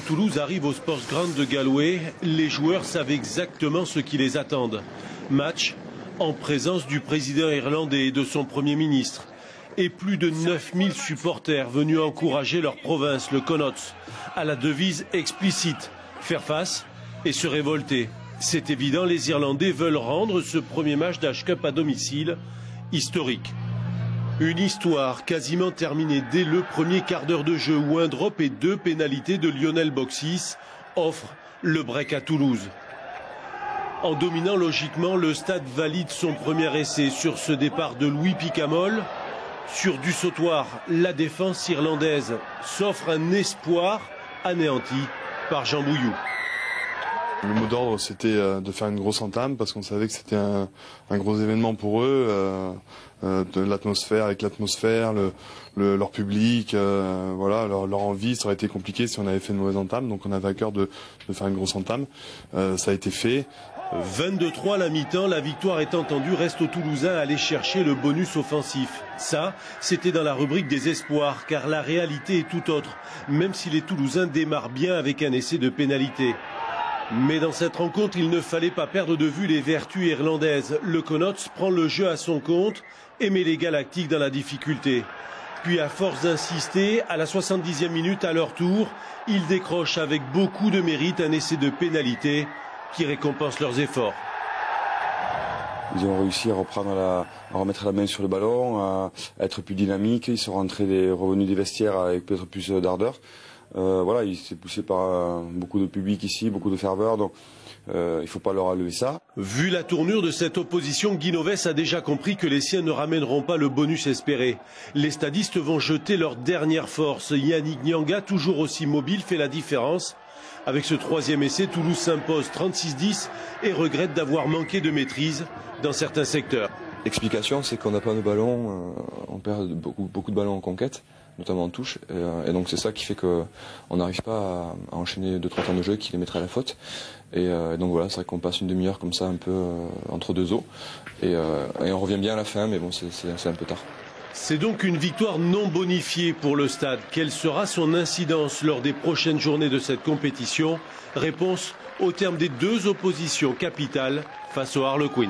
Toulouse arrive au Sports Ground de Galway, les joueurs savent exactement ce qui les attend. Match en présence du président irlandais et de son Premier ministre. Et plus de 9000 supporters venus encourager leur province, le Connaughts, à la devise explicite, faire face et se révolter. C'est évident, les Irlandais veulent rendre ce premier match d'Ash Cup à domicile historique. Une histoire quasiment terminée dès le premier quart d'heure de jeu où un drop et 2 pénalités de Lionel Boxis offrent le break à Toulouse. En dominant logiquement, le stade valide son premier essai sur ce départ de Louis Picamol. Sur du sautoir, la défense irlandaise s'offre un espoir anéanti par Jean Bouillou. Le mot d'ordre, c'était de faire une grosse entame parce qu'on savait que c'était un gros événement pour eux, de l'atmosphère, avec l'atmosphère, leur public, voilà, leur envie. Ça aurait été compliqué si on avait fait une mauvaise entame, donc on avait à cœur de faire une grosse entame. Ça a été fait. 22-3 à la mi-temps, la victoire étant entendue, reste aux Toulousains à aller chercher le bonus offensif. Ça, c'était dans la rubrique des espoirs, car la réalité est tout autre, même si les Toulousains démarrent bien avec un essai de pénalité. Mais dans cette rencontre, il ne fallait pas perdre de vue les vertus irlandaises. Le Connaughts prend le jeu à son compte et met les Galactiques dans la difficulté. Puis à force d'insister, à la 70e minute à leur tour, ils décrochent avec beaucoup de mérite un essai de pénalité qui récompense leurs efforts. Ils ont réussi à remettre la main sur le ballon, à être plus dynamiques. Ils sont revenus des vestiaires avec peut-être plus d'ardeur. Voilà, il s'est poussé par beaucoup de public ici, beaucoup de ferveur, donc il ne faut pas leur enlever ça. Vu la tournure de cette opposition, Guy Novès a déjà compris que les siens ne ramèneront pas le bonus espéré. Les stadistes vont jeter leur dernière force. Yannick Nyanga, toujours aussi mobile, fait la différence. Avec ce troisième essai, Toulouse s'impose 36-10 et regrette d'avoir manqué de maîtrise dans certains secteurs. L'explication, c'est qu'on n'a pas de ballon, on perd beaucoup de ballons en conquête, notamment en touche, et donc c'est ça qui fait qu'on n'arrive pas à enchaîner 2-3 temps de jeu qui les mettrait à la faute. Et donc voilà, c'est vrai qu'on passe une demi-heure comme ça un peu entre deux eaux, et on revient bien à la fin, mais bon, c'est un peu tard. C'est donc une victoire non bonifiée pour le stade. Quelle sera son incidence lors des prochaines journées de cette compétition? Réponse au terme des 2 oppositions capitales face aux Harlequins.